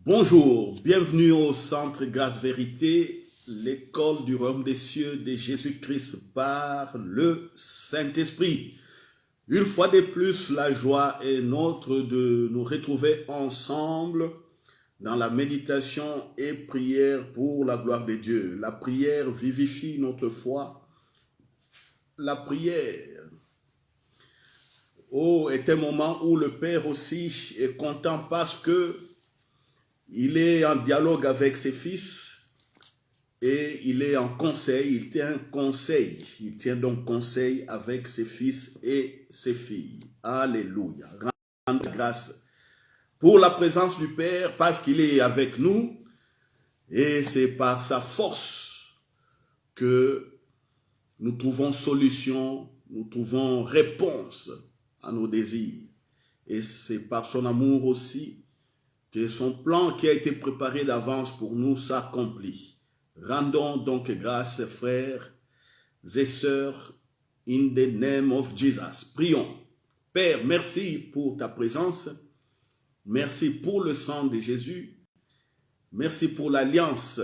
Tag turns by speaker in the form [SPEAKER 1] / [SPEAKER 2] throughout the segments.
[SPEAKER 1] Bonjour, bienvenue au Centre Grâce Vérité, l'école du royaume des cieux de Jésus-Christ par le Saint-Esprit. Une fois de plus, la joie est nôtre de nous retrouver ensemble dans la méditation et prière pour la gloire de Dieu. La prière vivifie notre foi. La prière est un moment où le Père aussi est content parce que il est en dialogue avec ses fils et il est en conseil, il tient conseil. Il tient donc conseil avec ses fils et ses filles. Alléluia. Rendre grâce pour la présence du Père parce qu'il est avec nous et c'est par sa force que nous trouvons solution, nous trouvons réponse à nos désirs. Et c'est par son amour aussi que son plan qui a été préparé d'avance pour nous s'accomplit. Rendons donc grâce, frères et sœurs, in the name of Jesus. Prions. Père, merci pour ta présence. Merci pour le sang de Jésus. Merci pour l'alliance,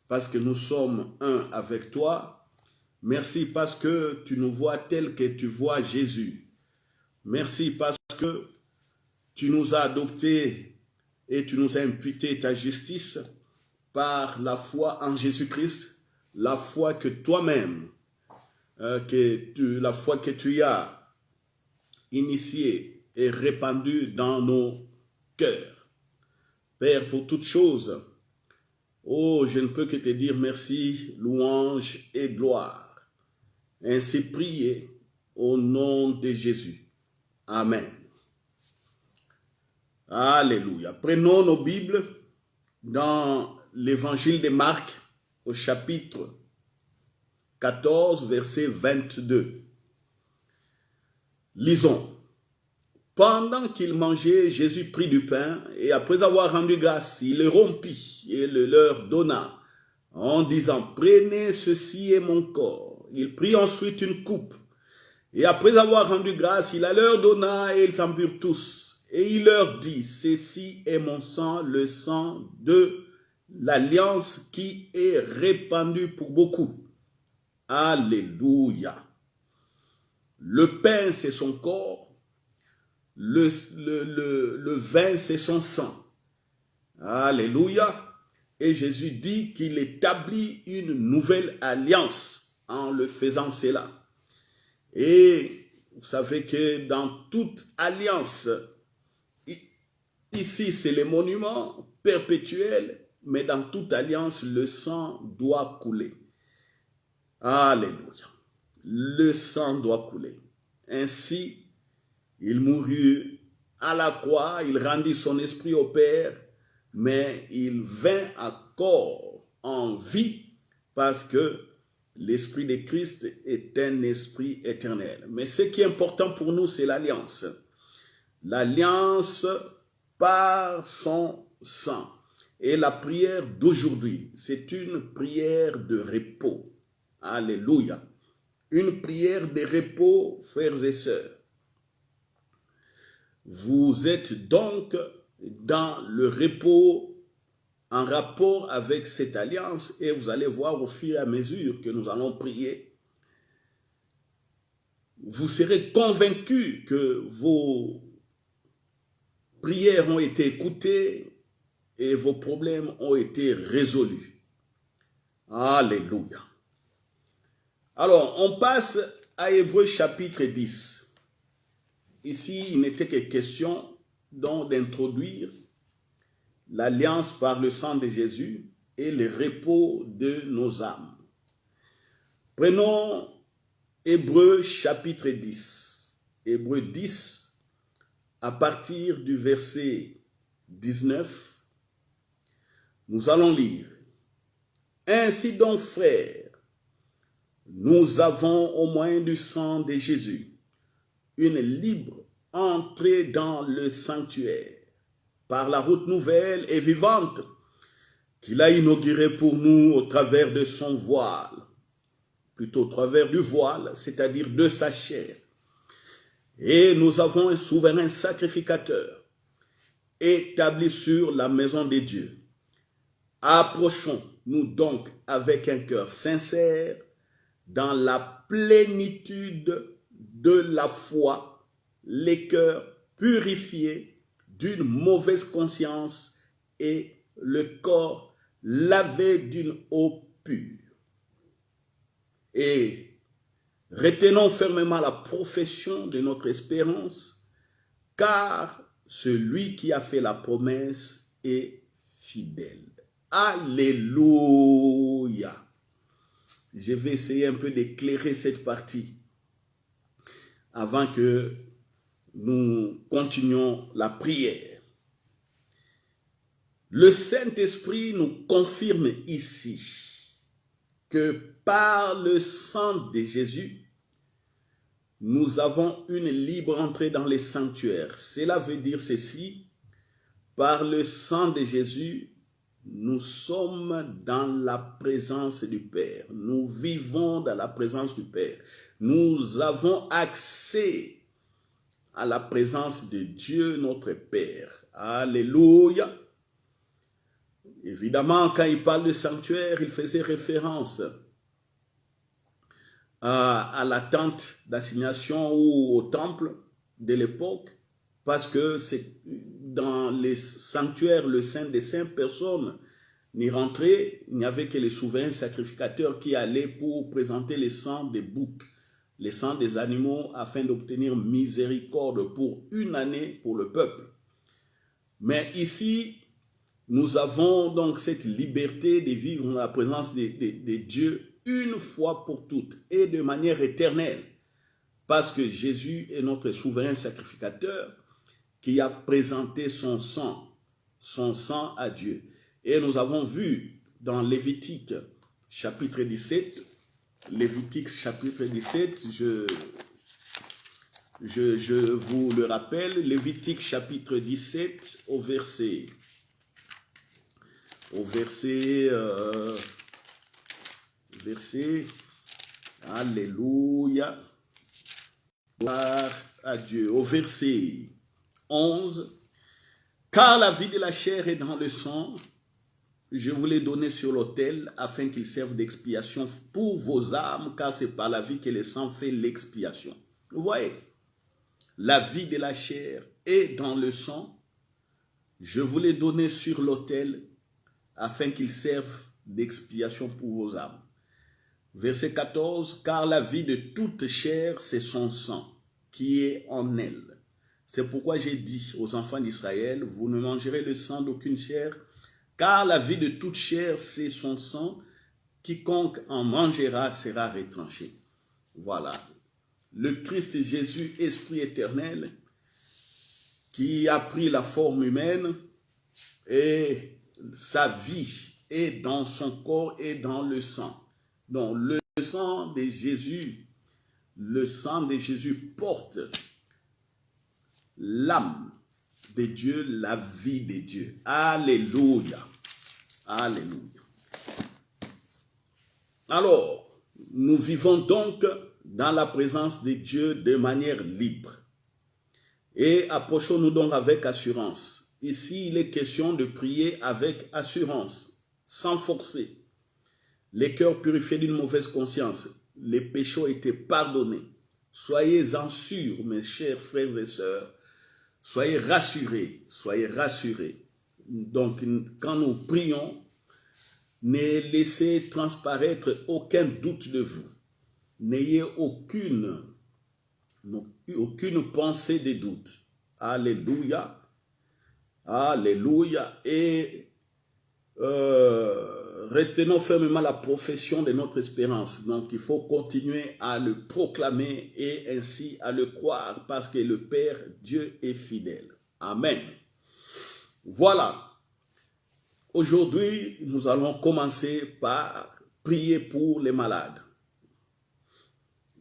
[SPEAKER 1] parce que nous sommes un avec toi. Merci parce que tu nous vois tel que tu vois Jésus. Merci parce que tu nous as adoptés et tu nous as imputé ta justice par la foi en Jésus-Christ, la foi que toi-même, la foi que tu as initiée et répandue dans nos cœurs. Père, pour toutes choses, je ne peux que te dire merci, louange et gloire. Ainsi priez au nom de Jésus. Amen. Alléluia. Prenons nos Bibles dans l'évangile de Marc au chapitre 14, verset 22. Lisons. Pendant qu'ils mangeaient, Jésus prit du pain et après avoir rendu grâce, il le rompit et le leur donna en disant, prenez, ceci est mon corps. Il prit ensuite une coupe et après avoir rendu grâce, il la leur donna et ils en burent tous. Et il leur dit, ceci est mon sang, le sang de l'alliance qui est répandu pour beaucoup. Alléluia. Le pain, c'est son corps. Le vin, c'est son sang. Alléluia. Et Jésus dit qu'il établit une nouvelle alliance en le faisant cela. Et vous savez que dans toute alliance, ici, c'est les monuments perpétuels, mais dans toute alliance, le sang doit couler. Alléluia. Le sang doit couler. Ainsi, il mourut à la croix, il rendit son esprit au Père, mais il vint encore en vie parce que l'esprit de Christ est un esprit éternel. Mais ce qui est important pour nous, c'est l'alliance. L'alliance par son sang. Et la prière d'aujourd'hui, c'est une prière de repos. Alléluia. Une prière de repos, frères et sœurs. Vous êtes donc dans le repos en rapport avec cette alliance et vous allez voir au fur et à mesure que nous allons prier, vous serez convaincus que vos prières ont été écoutées et vos problèmes ont été résolus. Alléluia. Alors, on passe à Hébreux chapitre 10. Ici, il n'était que question donc d'introduire l'alliance par le sang de Jésus et le repos de nos âmes. Prenons Hébreux chapitre 10. Hébreux 10, à partir du verset 19, nous allons lire. Ainsi donc, frères, nous avons au moyen du sang de Jésus une libre entrée dans le sanctuaire par la route nouvelle et vivante qu'il a inaugurée pour nous au travers de son voile, plutôt au travers du voile, c'est-à-dire de sa chair. Et nous avons un souverain sacrificateur établi sur la maison de Dieu. Approchons-nous donc avec un cœur sincère dans la plénitude de la foi, les cœurs purifiés d'une mauvaise conscience et le corps lavé d'une eau pure. Et retenons fermement la profession de notre espérance, car celui qui a fait la promesse est fidèle. Alléluia. Je vais essayer un peu d'éclairer cette partie avant que nous continuions la prière. Le Saint-Esprit nous confirme ici que par le sang de Jésus, nous avons une libre entrée dans les sanctuaires. Cela veut dire ceci: par le sang de Jésus, nous sommes dans la présence du Père. Nous vivons dans la présence du Père. Nous avons accès à la présence de Dieu, notre Père. Alléluia. Évidemment, quand il parle de sanctuaire, il faisait référence à la tente d'assignation ou au temple de l'époque, parce que c'est dans les sanctuaires, le Saint des Saints, personne n'y rentrait. Il n'y avait que les souverains sacrificateurs qui allaient pour présenter les sangs des boucs, les sangs des animaux, afin d'obtenir miséricorde pour une année pour le peuple. Mais ici, nous avons donc cette liberté de vivre dans la présence de Dieu une fois pour toutes et de manière éternelle, parce que Jésus est notre souverain sacrificateur qui a présenté son sang à Dieu. Et nous avons vu dans Lévitique chapitre 17, Lévitique chapitre 17, je vous le rappelle, Lévitique chapitre 17 au verset alléluia, gloire à Dieu, au verset 11, car la vie de la chair est dans le sang, je vous l'ai donné sur l'autel afin qu'il serve d'expiation pour vos âmes, car c'est par la vie que le sang fait l'expiation. Vous voyez, la vie de la chair est dans le sang, je vous l'ai donné sur l'autel afin qu'il serve d'expiation pour vos âmes. Verset 14, car la vie de toute chair, c'est son sang qui est en elle. C'est pourquoi j'ai dit aux enfants d'Israël, vous ne mangerez le sang d'aucune chair, car la vie de toute chair, c'est son sang. Quiconque en mangera sera retranché. Voilà. Le Christ Jésus, Esprit éternel, qui a pris la forme humaine, et sa vie est dans son corps et dans le sang. Donc le sang de Jésus porte l'âme de Dieu, la vie de Dieu. Alléluia. Alléluia. Alors, nous vivons donc dans la présence de Dieu de manière libre. Et approchons-nous donc avec assurance. Ici, il est question de prier avec assurance, sans forcer. Les cœurs purifiés d'une mauvaise conscience, les péchés ont été pardonnés. Soyez-en sûrs, mes chers frères et sœurs. Soyez rassurés, soyez rassurés. Donc, quand nous prions, ne laissez transparaître aucun doute de vous. N'ayez aucune pensée de doute. Alléluia. Alléluia. Et retenons fermement la profession de notre espérance. Donc, il faut continuer à le proclamer et ainsi à le croire parce que le Père, Dieu est fidèle. Amen. Voilà. Aujourd'hui, nous allons commencer par prier pour les malades.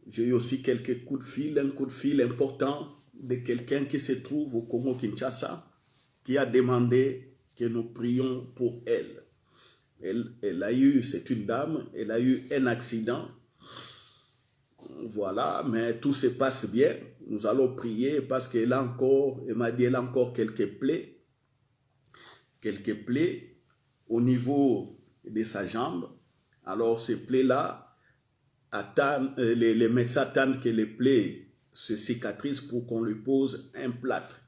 [SPEAKER 1] J'ai eu aussi quelques coups de fil, un coup de fil important de quelqu'un qui se trouve au Congo-Kinshasa qui a demandé que nous prions pour elle. Elle a eu, c'est une dame, elle a eu un accident. Voilà, mais tout se passe bien. Nous allons prier parce qu'elle a encore, elle m'a dit, elle a encore quelques plaies. quelques plaies au niveau de sa jambe. Alors ces plaies-là, les médecins attendent que les plaies se cicatrisent pour qu'on lui pose un plâtre.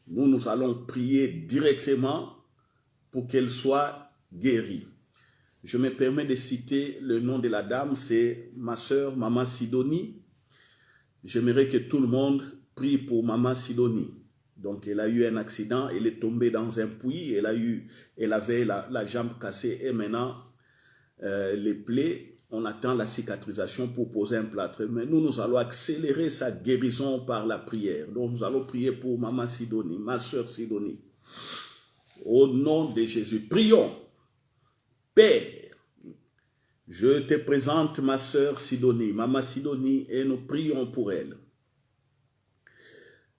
[SPEAKER 1] Nous allons prier directement pour qu'elle soit guérie. Je me permets de citer le nom de la dame, c'est ma soeur, Maman Sidonie. J'aimerais que tout le monde prie pour Maman Sidonie. Donc, elle a eu un accident, elle est tombée dans un puits, elle avait la jambe cassée et maintenant, les plaies, on attend la cicatrisation pour poser un plâtre. Mais nous allons accélérer sa guérison par la prière. Donc, nous allons prier pour Maman Sidonie, ma soeur Sidonie. Au nom de Jésus, prions. Père, je te présente ma soeur Sidonie, Maman Sidonie, et nous prions pour elle.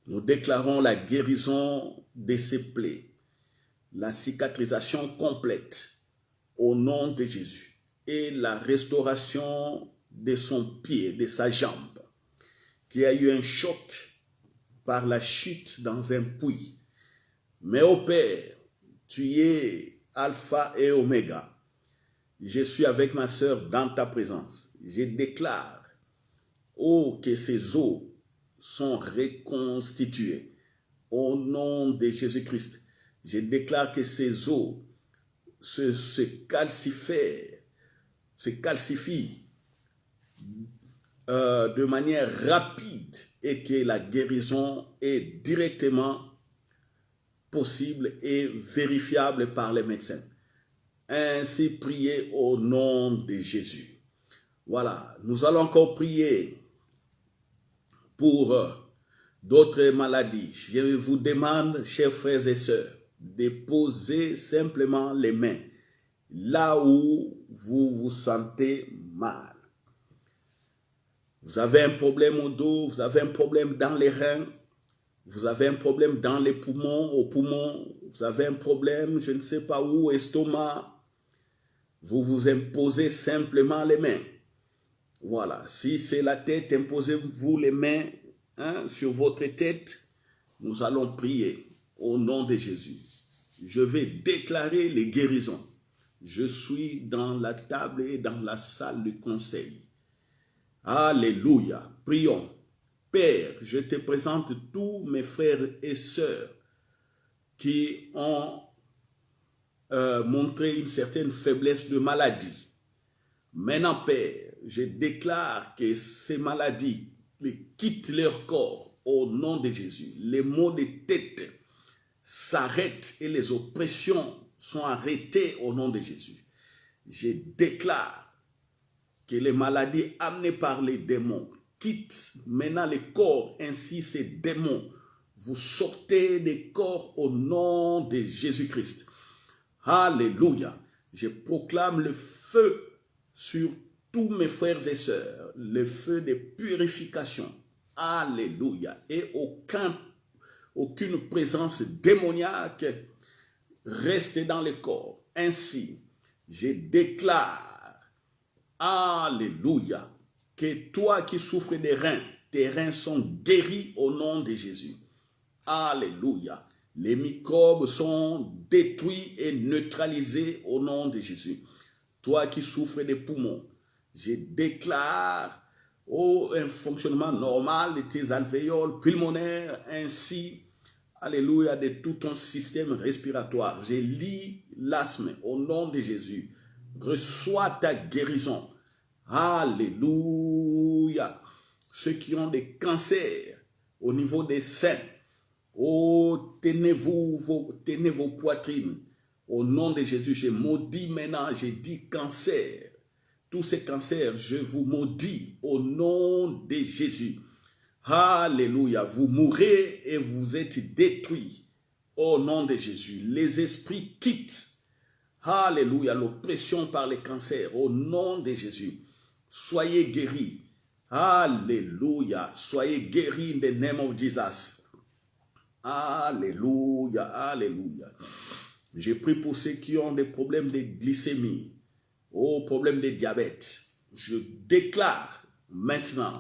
[SPEAKER 1] Nous déclarons la guérison de ses plaies, la cicatrisation complète au nom de Jésus et la restauration de son pied, de sa jambe, qui a eu un choc par la chute dans un puits. Mais ô Père, tu es Alpha et Oméga. Je suis avec ma sœur dans ta présence. Je déclare, que ces os sont reconstitués au nom de Jésus-Christ. Je déclare que ces os se calcifient de manière rapide et que la guérison est directement possible et vérifiable par les médecins. Ainsi, priez au nom de Jésus. Voilà, nous allons encore prier pour d'autres maladies. Je vous demande, chers frères et sœurs, de poser simplement les mains là où vous vous sentez mal. Vous avez un problème au dos, vous avez un problème dans les reins, vous avez un problème dans les poumons, aux poumons, vous avez un problème, je ne sais pas où, estomac. Vous vous imposez simplement les mains. Voilà, si c'est la tête, imposez-vous les mains sur votre tête. Nous allons prier au nom de Jésus. Je vais déclarer les guérisons. Je suis dans la table et dans la salle du conseil. Alléluia. Prions. Père, je te présente tous mes frères et sœurs qui ont montré une certaine faiblesse de maladie. Maintenant, Père, je déclare que ces maladies quittent leur corps au nom de Jésus. Les maux de tête s'arrêtent et les oppressions sont arrêtées au nom de Jésus. Je déclare que les maladies amenées par les démons quittent maintenant les corps. Ainsi, ces démons, vous sortez des corps au nom de Jésus-Christ. Alléluia. Je proclame le feu sur tous mes frères et sœurs, le feu de purification. Alléluia. Et aucune présence démoniaque reste dans le corps. Ainsi, je déclare, alléluia, que toi qui souffres des reins, tes reins sont guéris au nom de Jésus. Alléluia. Les microbes sont détruits et neutralisés au nom de Jésus. Toi qui souffres des poumons, je déclare un fonctionnement normal de tes alvéoles pulmonaires, ainsi, alléluia, de tout ton système respiratoire. Je lis l'asthme au nom de Jésus. Reçois ta guérison. Alléluia. Ceux qui ont des cancers au niveau des seins, tenez vos poitrines. Au nom de Jésus, je maudis maintenant, j'ai dit cancer. Tous ces cancers, je vous maudis au nom de Jésus. Alléluia. Vous mourrez et vous êtes détruits au nom de Jésus. Les esprits quittent. Alléluia. L'oppression par les cancers au nom de Jésus. Soyez guéris. Alléluia. Soyez guéris in the name of Jesus. Alléluia. Alléluia. Je prie pour ceux qui ont des problèmes de glycémie, problèmes de diabète. Je déclare maintenant,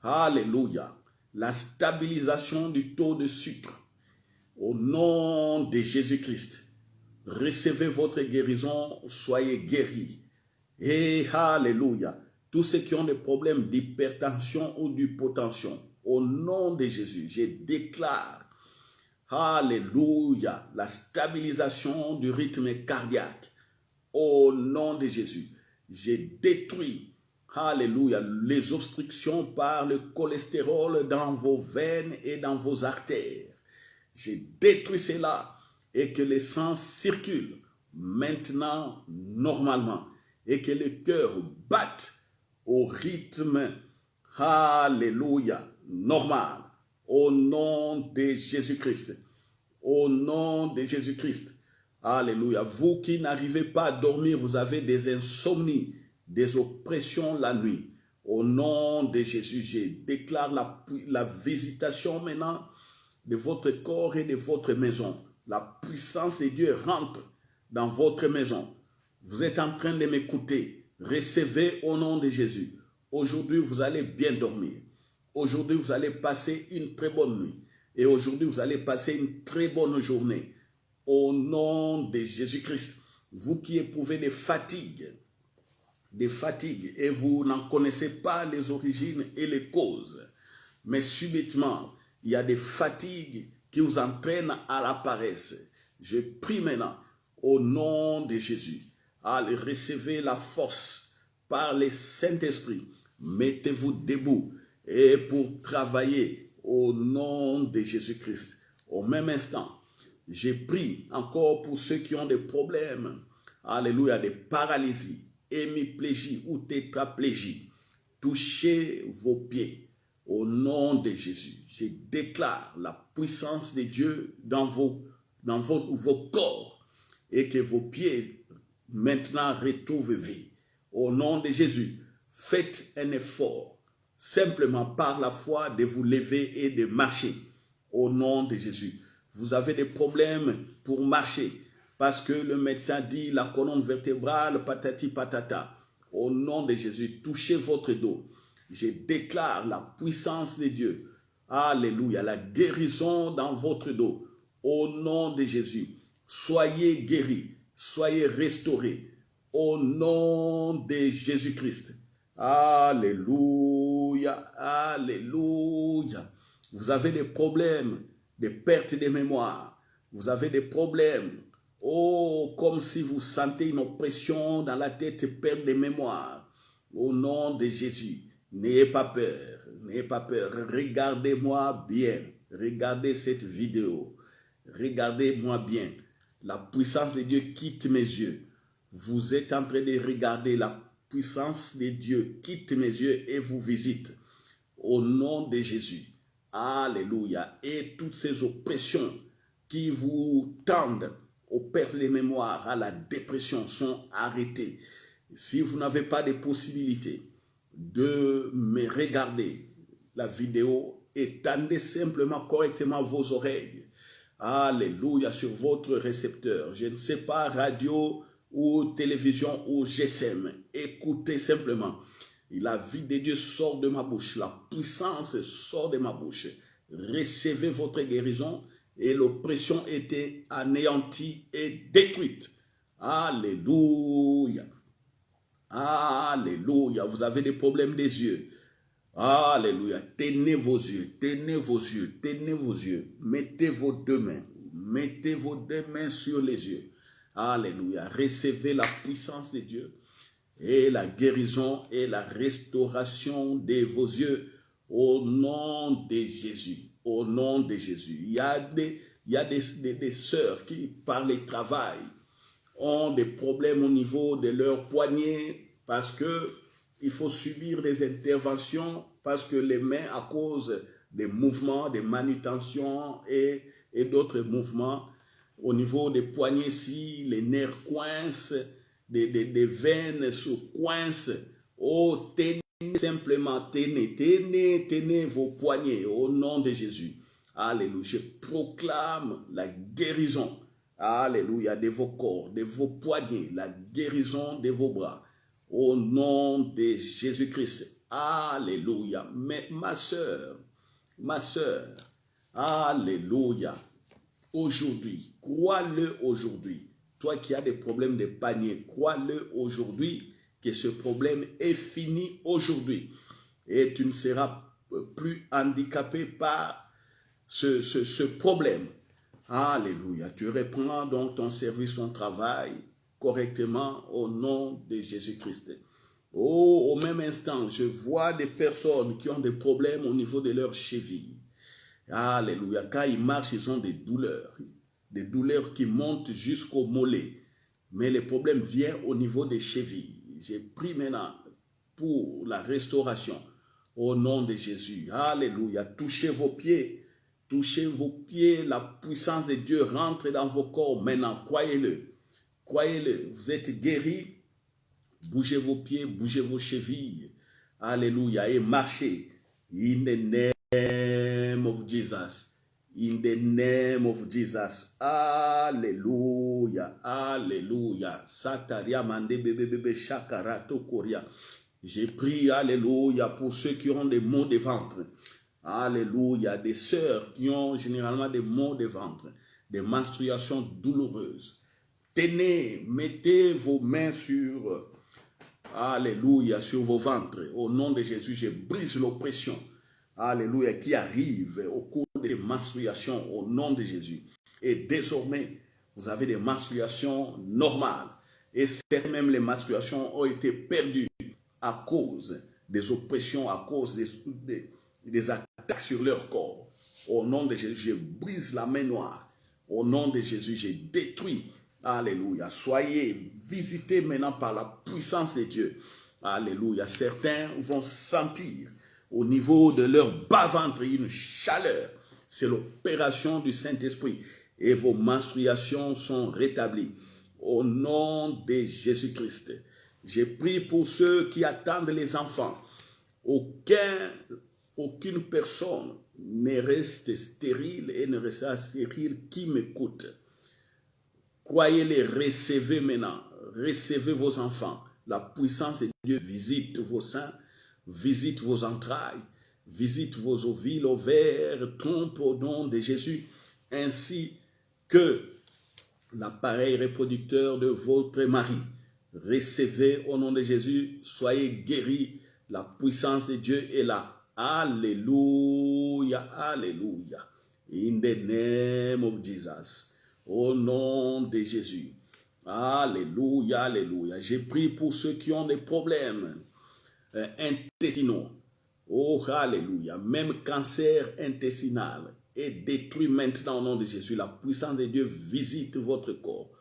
[SPEAKER 1] alléluia, la stabilisation du taux de sucre au nom de Jésus-Christ. recevez votre guérison, soyez guéris. Et alléluia. Tous ceux qui ont des problèmes d'hypertension ou d'hypotension, au nom de Jésus, je déclare, alléluia, la stabilisation du rythme cardiaque. Au nom de Jésus, je détruis, alléluia, les obstructions par le cholestérol dans vos veines et dans vos artères. Je détruis cela et que le sang circule maintenant normalement et que le cœur batte au rythme, alléluia, normal, au nom de Jésus-Christ. Au nom de Jésus-Christ. Alléluia. Vous qui n'arrivez pas à dormir, vous avez des insomnies, des oppressions la nuit. Au nom de Jésus, je déclare la visitation maintenant de votre corps et de votre maison. La puissance de Dieu rentre dans votre maison. Vous êtes en train de m'écouter. Recevez au nom de Jésus. Aujourd'hui, vous allez bien dormir. Aujourd'hui, vous allez passer une très bonne nuit. Et aujourd'hui, vous allez passer une très bonne journée. Au nom de Jésus-Christ, vous qui éprouvez des fatigues, et vous n'en connaissez pas les origines et les causes, mais subitement, il y a des fatigues qui vous entraînent à la paresse. Je prie maintenant, au nom de Jésus, allez recevoir la force par le Saint-Esprit. Mettez-vous debout et pour travailler au nom de Jésus-Christ. Au même instant, j'ai pris encore pour ceux qui ont des problèmes, alléluia, des paralysies, hémiplégie ou tétraplégie. Touchez vos pieds au nom de Jésus. Je déclare la puissance de Dieu dans vos corps et que vos pieds maintenant retrouvent vie. Au nom de Jésus, faites un effort simplement par la foi de vous lever et de marcher au nom de Jésus. Vous avez des problèmes pour marcher parce que le médecin dit la colonne vertébrale, patati patata. Au nom de Jésus, touchez votre dos. Je déclare la puissance de Dieu. Alléluia, la guérison dans votre dos. Au nom de Jésus, soyez guéris, soyez restaurés. Au nom de Jésus-Christ. Alléluia, alléluia. Vous avez des problèmes de perte de mémoire. Vous avez des problèmes, comme si vous sentez une oppression dans la tête, perte de mémoire. Au nom de Jésus, n'ayez pas peur, n'ayez pas peur. Regardez-moi bien, regardez cette vidéo. Regardez-moi bien. La puissance de Dieu quitte mes yeux. Vous êtes en train de regarder la puissance de Dieu quitte mes yeux et vous visite. Au nom de Jésus. Alléluia. Et toutes ces oppressions qui vous tendent aux pertes de mémoire, à la dépression sont arrêtées. Si vous n'avez pas de possibilité de me regarder la vidéo, étendez simplement correctement vos oreilles. Alléluia, sur votre récepteur. Je ne sais pas, radio ou télévision ou GSM. Écoutez simplement. La vie de Dieu sort de ma bouche. La puissance sort de ma bouche. Recevez votre guérison et l'oppression était anéantie et détruite. Alléluia. Alléluia. Vous avez des problèmes des yeux. Alléluia. Tenez vos yeux. Tenez vos yeux. Tenez vos yeux. Mettez vos deux mains. Mettez vos deux mains sur les yeux. Alléluia. Recevez la puissance de Dieu et la guérison et la restauration de vos yeux au nom de Jésus. Au nom de Jésus. Il y a des sœurs qui, par le travail, ont des problèmes au niveau de leurs poignets parce que il faut subir des interventions parce que les mains, à cause des mouvements, des manutentions et d'autres mouvements, au niveau des poignets, si les nerfs coincent, des veines se coincent, tenez simplement, tenez vos poignets au nom de Jésus. Alléluia. Je proclame la guérison. Alléluia, de vos corps, de vos poignets, la guérison de vos bras. Au nom de Jésus-Christ. Alléluia. Mais ma sœur, alléluia. Aujourd'hui, crois-le aujourd'hui. Toi qui as des problèmes de panier, crois-le aujourd'hui que ce problème est fini aujourd'hui. Et tu ne seras plus handicapé par ce problème. Alléluia. Tu reprends donc ton service, ton travail correctement au nom de Jésus-Christ. Oh, au même instant, je vois des personnes qui ont des problèmes au niveau de leurs chevilles. Alléluia. Quand ils marchent, ils ont des douleurs qui montent jusqu'au mollet. Mais le problème vient au niveau des chevilles. J'ai pris maintenant pour la restauration au nom de Jésus. Alléluia. Touchez vos pieds. Touchez vos pieds. La puissance de Dieu rentre dans vos corps maintenant. Croyez-le. Croyez-le. Vous êtes guéris. Bougez vos pieds, bougez vos chevilles. Alléluia. Et marchez. In the name of Jesus. In the name of Jesus. Alléluia. Alléluia. Sataria mande bébé shakarato koria. J'ai prié, alléluia, pour ceux qui ont des maux de ventre. Alléluia. Des sœurs qui ont généralement des maux de ventre. Des menstruations douloureuses. Tenez, mettez vos mains sur... Alléluia, sur vos ventres. Au nom de Jésus, je brise l'oppression. Alléluia, qui arrive au cours des menstruations au nom de Jésus. Et désormais, vous avez des menstruations normales. Et même les menstruations ont été perdues à cause des oppressions, à cause des attaques sur leur corps. Au nom de Jésus, je brise la main noire. Au nom de Jésus, je détruis. Alléluia. Soyez visités maintenant par la puissance de Dieu. Alléluia. Certains vont sentir au niveau de leur bas-ventre une chaleur. C'est l'opération du Saint-Esprit. Et vos menstruations sont rétablies. Au nom de Jésus-Christ. J'ai prié pour ceux qui attendent les enfants. Aucune personne ne reste stérile et ne restera stérile qui m'écoute. Croyez-les, recevez maintenant, recevez vos enfants. La puissance de Dieu visite vos seins, visite vos entrailles, visite vos ovules, ovaires, trompes au nom de Jésus, ainsi que l'appareil reproducteur de votre mari. Recevez au nom de Jésus, soyez guéris, la puissance de Dieu est là. Alléluia, alléluia. In the name of Jesus. Au nom de Jésus. Alléluia, alléluia. J'ai prié pour ceux qui ont des problèmes intestinaux. Oh, alléluia. Même cancer intestinal est détruit maintenant au nom de Jésus. La puissance de Dieu visite votre corps.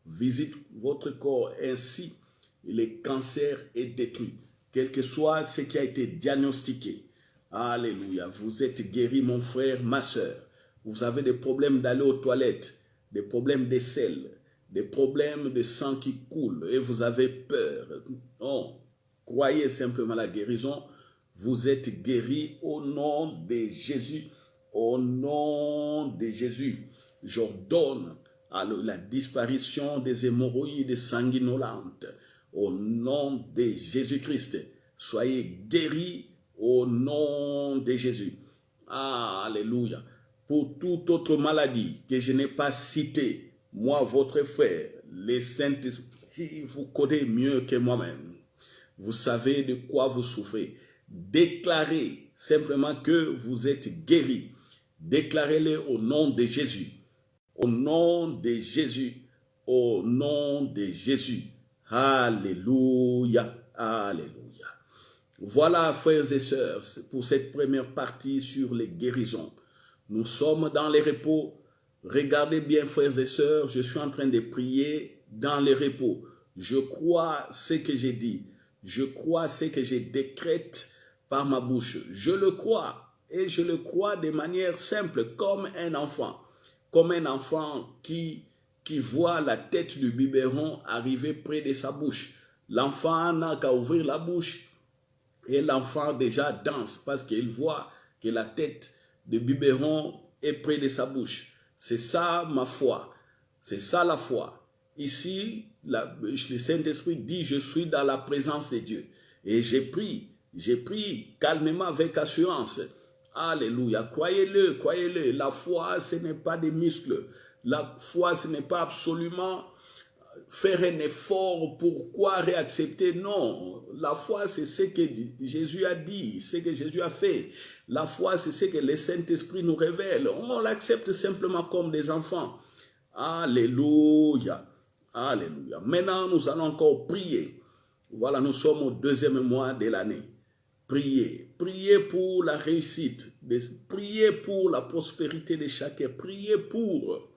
[SPEAKER 1] Visite votre corps, ainsi le cancer est détruit. Quel que soit ce qui a été diagnostiqué. Alléluia. Vous êtes guéri, mon frère, ma soeur. Vous avez des problèmes d'aller aux toilettes, des problèmes d'aisselle, des problèmes de sang qui coule et vous avez peur. Non, croyez simplement la guérison. Vous êtes guéri au nom de Jésus. Au nom de Jésus, j'ordonne la disparition des hémorroïdes sanguinolentes. Au nom de Jésus-Christ, soyez guéris au nom de Jésus. Alléluia. Pour toute autre maladie que je n'ai pas citée, moi, votre frère, les Saint-Esprit, vous connaissez mieux que moi-même. Vous savez de quoi vous souffrez. Déclarez simplement que vous êtes guéri. Déclarez-le au nom de Jésus. Au nom de Jésus. Au nom de Jésus. Alléluia. Alléluia. Voilà, frères et sœurs, pour cette première partie sur les guérisons. Nous sommes dans les repos. Regardez bien, frères et sœurs, je suis en train de prier dans les repos. Je crois ce que j'ai dit. Je crois ce que je décrète par ma bouche. Je le crois. Et je le crois de manière simple, comme un enfant. Comme un enfant qui voit la tête du biberon arriver près de sa bouche. L'enfant n'a qu'à ouvrir la bouche et l'enfant déjà danse parce qu'il voit que la tête du biberon est près de sa bouche. C'est ça ma foi. C'est ça la foi. Ici, le Saint-Esprit dit, je suis dans la présence de Dieu. Et j'ai pris calmement avec assurance. Alléluia. Croyez-le, croyez-le. La foi, ce n'est pas des muscles. La foi, ce n'est pas absolument faire un effort, pourquoi réaccepter? Non, la foi c'est ce que Jésus a dit, ce que Jésus a fait. La foi c'est ce que le Saint-Esprit nous révèle. On l'accepte simplement comme des enfants. Alléluia, alléluia. Maintenant nous allons encore prier. Voilà, nous sommes au 2e mois de l'année. Priez, priez pour la réussite, priez pour la prospérité de chacun, priez pour,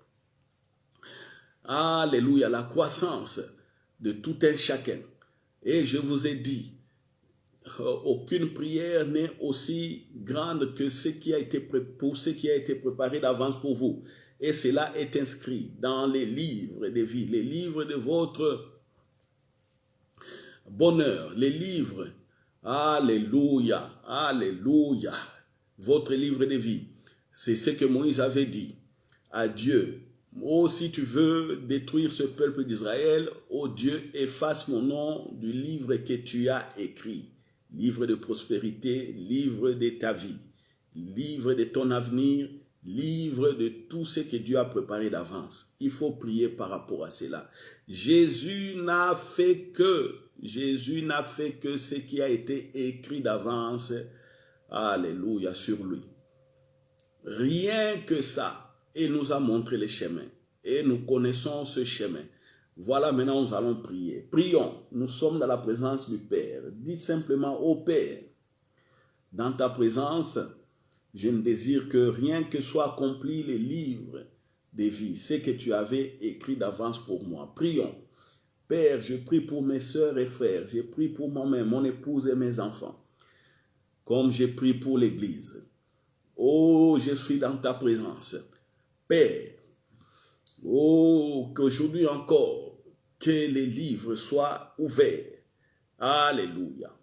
[SPEAKER 1] alléluia, la croissance de tout un chacun. Et je vous ai dit, aucune prière n'est aussi grande que ce qui a été préparé d'avance pour vous. Et cela est inscrit dans les livres de vie, les livres de votre bonheur, les livres, alléluia, alléluia, votre livre de vie. C'est ce que Moïse avait dit à Dieu. Oh, si tu veux détruire ce peuple d'Israël, oh Dieu, efface mon nom du livre que tu as écrit. Livre de prospérité, livre de ta vie, livre de ton avenir, livre de tout ce que Dieu a préparé d'avance. Il faut prier par rapport à cela. Jésus n'a fait que ce qui a été écrit d'avance. Alléluia, sur lui. Rien que ça. Et nous a montré le chemin. Et nous connaissons ce chemin. Voilà, maintenant nous allons prier. Prions. Nous sommes dans la présence du Père. Dites simplement au Père, dans ta présence, je ne désire que rien que soit accompli les livres des vies, ce que tu avais écrit d'avance pour moi. Prions. Père, je prie pour mes sœurs et frères. Je prie pour moi-même, mon épouse et mes enfants. Comme je prie pour l'Église. Oh, je suis dans ta présence. Père, oh, qu'aujourd'hui encore, que les livres soient ouverts. Alléluia.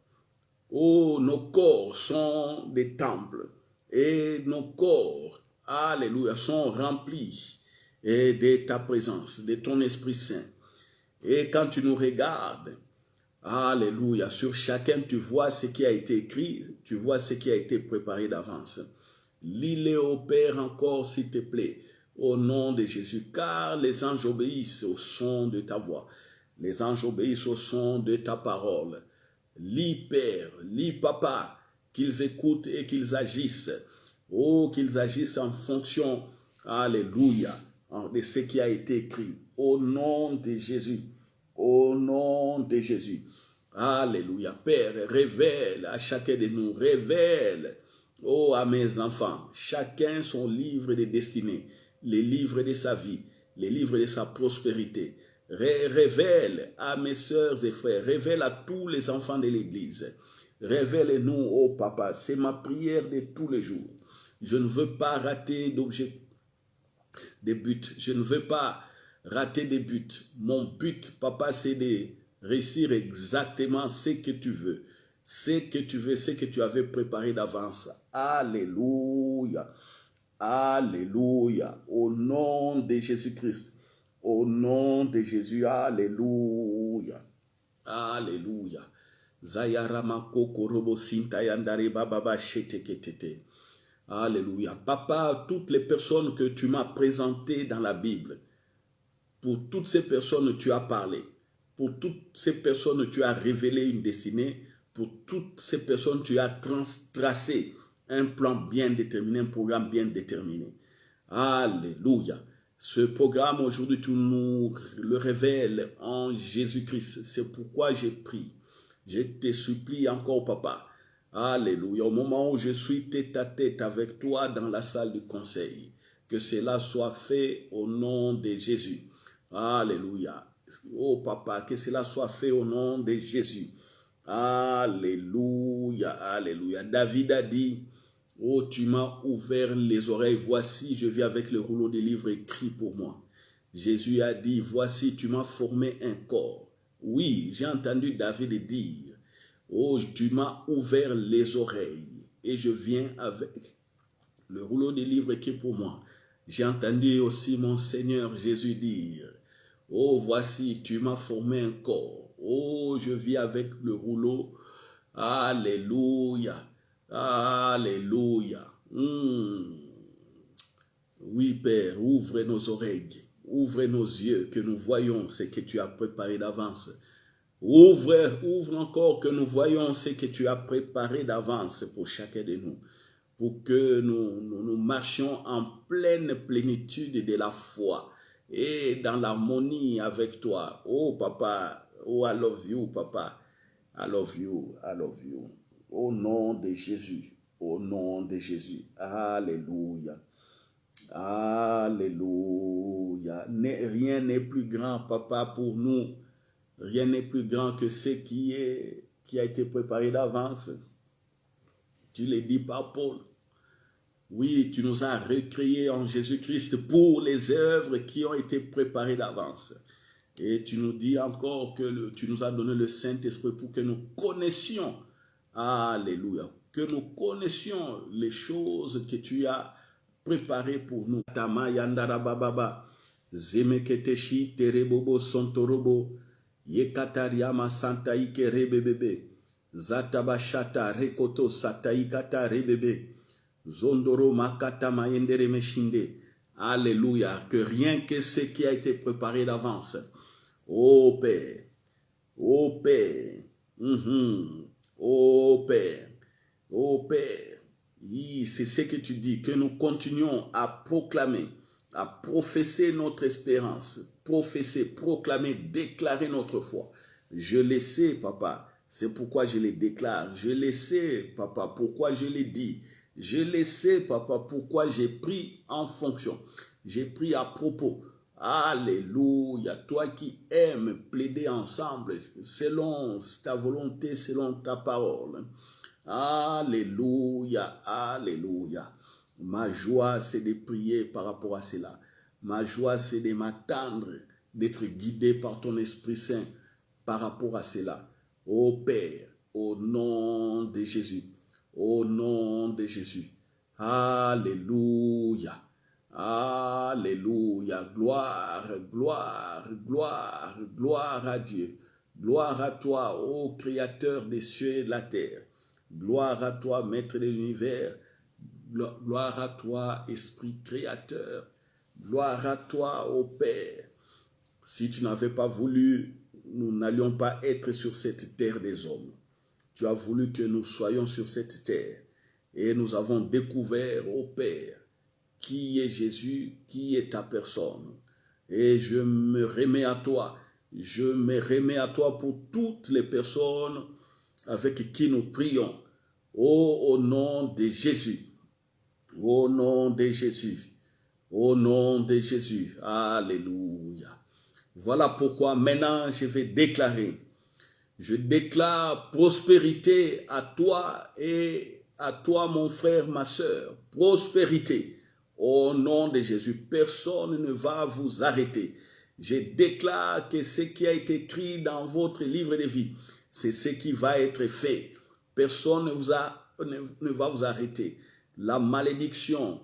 [SPEAKER 1] Oh, nos corps sont des temples et nos corps, alléluia, sont remplis de ta présence, de ton Esprit Saint. Et quand tu nous regardes, alléluia, sur chacun, tu vois ce qui a été écrit, tu vois ce qui a été préparé d'avance. Lis-les au Père encore, s'il te plaît, au nom de Jésus, car les anges obéissent au son de ta voix. Les anges obéissent au son de ta parole. Lis Père, lis Papa, qu'ils écoutent et qu'ils agissent. Oh, qu'ils agissent en fonction, alléluia, de ce qui a été écrit. Au nom de Jésus, au nom de Jésus. Alléluia. Père, révèle à chacun de nous, révèle, oh, à mes enfants, chacun son livre de destinée, les livres de sa vie, les livres de sa prospérité. Révèle à mes sœurs et frères, révèle à tous les enfants de l'Église. Révèle-nous, oh Papa, c'est ma prière de tous les jours. Je ne veux pas rater des buts. Je ne veux pas rater des buts. Mon but, Papa, c'est de réussir exactement ce que tu veux. Ce que tu veux, ce que tu avais préparé d'avance. Alléluia. Alléluia. Au nom de Jésus-Christ. Au nom de Jésus. Alléluia. Alléluia. Zayaramako korobo sintayandare bababa sheteketete. Alléluia. Papa, toutes les personnes que tu m'as présentées dans la Bible, pour toutes ces personnes tu as parlé, pour toutes ces personnes tu as révélé une destinée, pour toutes ces personnes tu as tracé un plan bien déterminé, un programme bien déterminé. Alléluia. Ce programme aujourd'hui tu nous le révèles en Jésus-Christ. C'est pourquoi j'ai prié. Je te supplie encore, Papa. Alléluia. Au moment où je suis tête à tête avec toi dans la salle du conseil, que cela soit fait au nom de Jésus. Alléluia. Oh Papa, que cela soit fait au nom de Jésus. Alléluia. Alléluia. David a dit, oh, tu m'as ouvert les oreilles. Voici, je viens avec le rouleau des livres écrit pour moi. Jésus a dit, voici, tu m'as formé un corps. Oui, j'ai entendu David dire, oh, tu m'as ouvert les oreilles et je viens avec le rouleau des livres qui est pour moi. J'ai entendu aussi mon Seigneur Jésus dire, oh, voici, tu m'as formé un corps. Oh, je viens avec le rouleau. Alléluia. Alléluia. Oui, Père, ouvre nos oreilles. Ouvre nos yeux, que nous voyons ce que tu as préparé d'avance. Ouvre encore que nous voyons ce que tu as préparé d'avance pour chacun de nous. Pour que nous marchions en pleine plénitude de la foi et dans l'harmonie avec toi. Oh papa, oh I love you papa. I love you, I love you. Au nom de Jésus, au nom de Jésus. Alléluia. Alléluia. Rien n'est plus grand, papa, pour nous. Rien n'est plus grand que ce qui a été préparé d'avance. Tu l'as dit par Paul. Oui, tu nous as recréés en Jésus-Christ pour les œuvres qui ont été préparées d'avance. Et tu nous dis encore que tu nous as donné le Saint-Esprit pour que nous connaissions. Alléluia. Que nous connaissions les choses que tu as préparées pour nous. Tama yandara bababa. Zemeketeshi terebobo sontorobo. Yekatariama santaike rebebebe. Zatabashata rekoto sataikata rebebe. Zondoro makata mayendere meshinde. Alléluia. Que rien que ce qui a été préparé d'avance. Ô Père. Ô Père. Ô Père. Ô Père. Oui, c'est ce que tu dis. Que nous continuons à proclamer, à professer notre espérance. Professer, proclamer, déclarer notre foi. Je le sais, papa. C'est pourquoi je le déclare. Je le sais, papa, pourquoi je le dis. Je le sais, papa, pourquoi j'ai pris en fonction. J'ai pris à propos. Alléluia. Toi qui aimes plaider ensemble selon ta volonté, selon ta parole. Alléluia. Alléluia. Ma joie, c'est de prier par rapport à cela. Ma joie, c'est de m'attendre, d'être guidé par ton Esprit Saint par rapport à cela. Ô Père, au nom de Jésus, au nom de Jésus. Alléluia. Alléluia. Gloire, gloire, gloire, gloire à Dieu. Gloire à toi, ô Créateur des cieux et de la terre. Gloire à toi, Maître de l'univers. Gloire à toi, Esprit Créateur. Gloire à toi, ô Père. Si tu n'avais pas voulu, nous n'allions pas être sur cette terre des hommes. Tu as voulu que nous soyons sur cette terre. Et nous avons découvert, ô Père, qui est Jésus, qui est ta personne. Et je me remets à toi. Je me remets à toi pour toutes les personnes avec qui nous prions. Au nom de Jésus. Au nom de Jésus. Au nom de Jésus. Alléluia. Voilà pourquoi maintenant je vais déclarer. Je déclare prospérité à toi et à toi mon frère, ma soeur. Prospérité. Au nom de Jésus, personne ne va vous arrêter. Je déclare que ce qui a été écrit dans votre livre de vie, c'est ce qui va être fait. Personne ne va vous arrêter. La malédiction,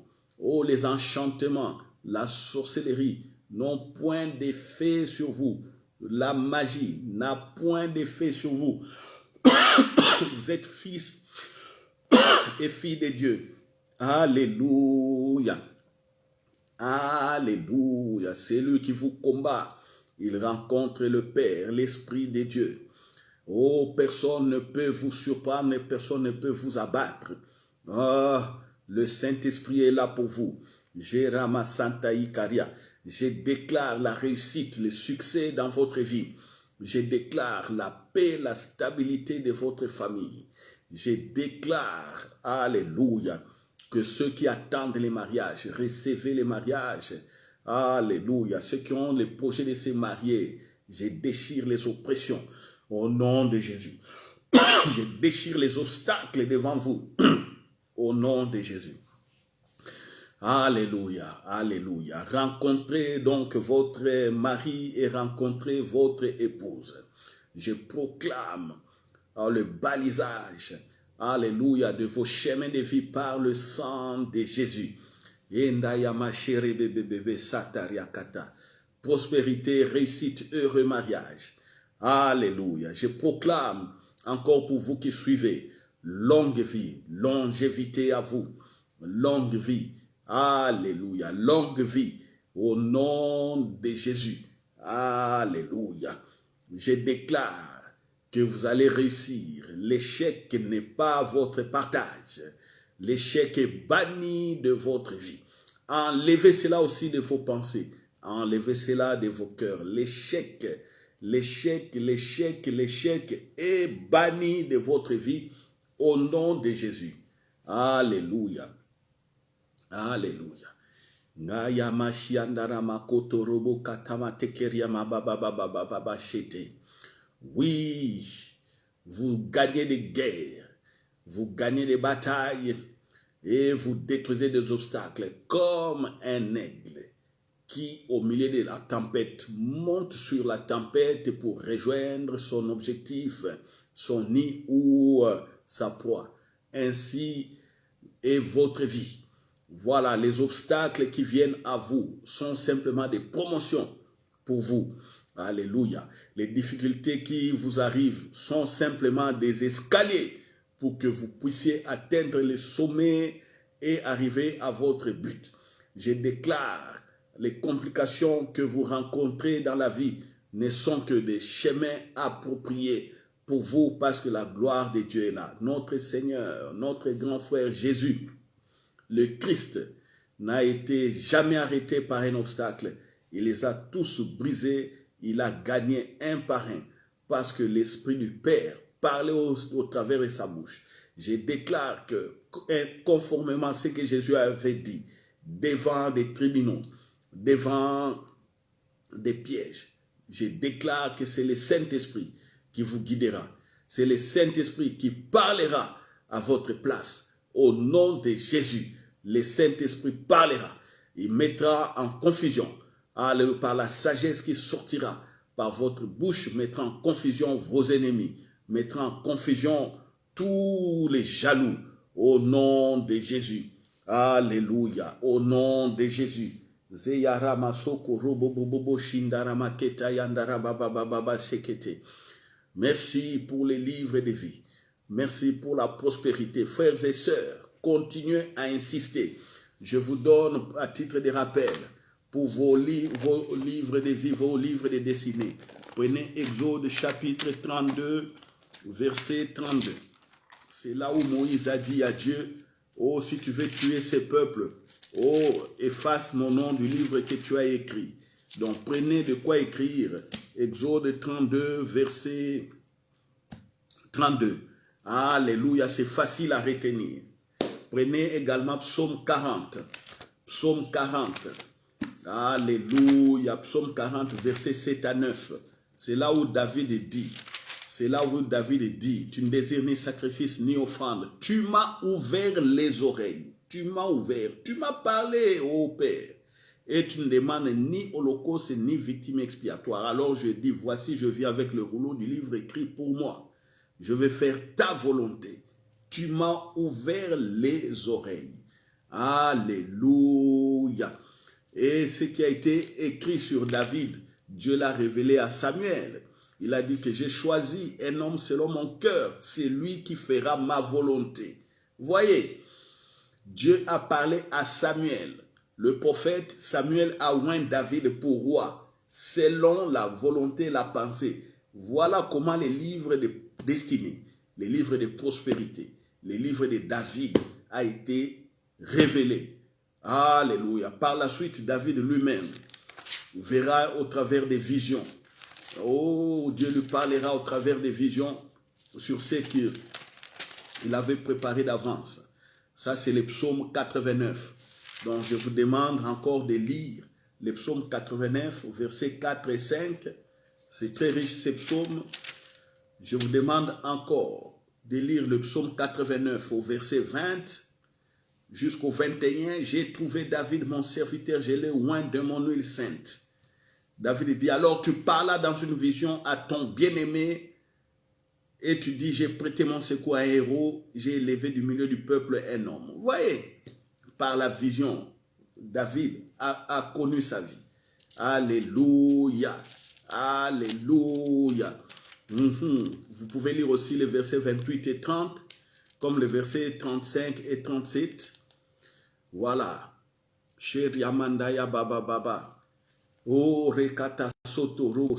[SPEAKER 1] les enchantements, la sorcellerie n'ont point d'effet sur vous. La magie n'a point d'effet sur vous. Vous êtes fils et filles de Dieu. Alléluia. Alléluia. C'est lui qui vous combat. Il rencontre le Père, l'Esprit de Dieu. Oh, personne ne peut vous surprendre, personne ne peut vous abattre. Le Saint-Esprit est là pour vous. Jerama Santa Ikaria. Je déclare la réussite, le succès dans votre vie. Je déclare la paix, la stabilité de votre famille. Je déclare, alléluia, que ceux qui attendent les mariages, recevez les mariages. Alléluia. Ceux qui ont le projet de se marier, je déchire les oppressions au nom de Jésus. Je déchire les obstacles devant vous au nom de Jésus. Alléluia, alléluia. Rencontrez donc votre mari et rencontrez votre épouse. Je proclame le balisage, alléluia, de vos chemins de vie par le sang de Jésus. Prospérité, réussite, heureux mariage. Alléluia. Je proclame encore pour vous qui suivez, longue vie, longévité à vous, longue vie. Alléluia, longue vie. au nom de Jésus. Alléluia. Je déclare que vous allez réussir. L'échec n'est pas votre partage. L'échec est banni de votre vie. Enlevez cela aussi de vos pensées. Enlevez cela de vos cœurs. L'échec est banni de votre vie au nom de Jésus. Alléluia. Alléluia. Oui, vous gagnez des guerres, vous gagnez des batailles et vous détruisez des obstacles comme un aigle qui, au milieu de la tempête, monte sur la tempête pour rejoindre son objectif, son nid ou sa proie. Ainsi est votre vie. Voilà, les obstacles qui viennent à vous sont simplement des promotions pour vous. Alléluia. Les difficultés qui vous arrivent sont simplement des escaliers pour que vous puissiez atteindre les sommets et arriver à votre but. Je déclare, les complications que vous rencontrez dans la vie ne sont que des chemins appropriés pour vous parce que la gloire de Dieu est là. Notre Seigneur, notre grand frère Jésus, le Christ, n'a été jamais arrêté par un obstacle. Il les a tous brisés. Il a gagné un par un parce que l'Esprit du Père parlait au travers de sa bouche. Je déclare que, conformément à ce que Jésus avait dit, devant des tribunaux, devant des pièges, je déclare que c'est le Saint-Esprit qui vous guidera. C'est le Saint-Esprit qui parlera à votre place. Au nom de Jésus, le Saint-Esprit parlera. Il mettra en confusion, par la sagesse qui sortira par votre bouche, mettra en confusion vos ennemis, mettra en confusion tous les jaloux. Au nom de Jésus. Alléluia. Au nom de Jésus. Merci pour les livres de vie. Merci pour la prospérité. Frères et sœurs, continuez à insister. Je vous donne à titre de rappel pour vos livres de vie, vos livres de destinée. Prenez Exode chapitre 32, verset 32. C'est là où Moïse a dit à Dieu, « Oh, si tu veux tuer ces peuples, oh, efface mon nom du livre que tu as écrit. » Donc, prenez de quoi écrire. Exode 32, verset 32. Alléluia, c'est facile à retenir. Prenez également Psaume 40. Psaume 40. Alléluia, Psaume 40, verset 7 à 9. C'est là où David dit, tu ne désires ni sacrifice ni offrande. Tu m'as ouvert les oreilles. Tu m'as parlé, ô Père. Et tu ne demandes ni holocauste ni victime expiatoire. Alors je dis, voici, je viens avec le rouleau du livre écrit pour moi. Je vais faire ta volonté. Tu m'as ouvert les oreilles. Alléluia. Et ce qui a été écrit sur David, Dieu l'a révélé à Samuel. Il a dit que j'ai choisi un homme selon mon cœur. C'est lui qui fera ma volonté. Voyez, Dieu a parlé à Samuel. Le prophète Samuel a oint David pour roi, selon la volonté, la pensée. Voilà comment les livres de destinée, les livres de prospérité, les livres de David a été révélé. Alléluia. Par la suite, David lui-même verra au travers des visions. Oh, Dieu lui parlera au travers des visions sur ce qu'il avait préparé d'avance. Ça, c'est le psaume 89. Donc, je vous demande encore de lire le psaume 89, versets 4 et 5. C'est très riche, ce psaume. Je vous demande encore de lire le psaume 89 au verset 20 jusqu'au 21. J'ai trouvé David, mon serviteur, je l'ai oint de mon huile sainte. David dit, alors tu parlas dans une vision à ton bien-aimé et tu dis, j'ai prêté mon secours à un héros, j'ai élevé du milieu du peuple un homme. Vous voyez, par la vision, David a connu sa vie. Alléluia. Alléluia. Vous pouvez lire aussi les versets 28 et 30, comme les versets 35 et 37. Voilà. Sheriamandaya Baba Baba. Oh, Rekata Soto Robo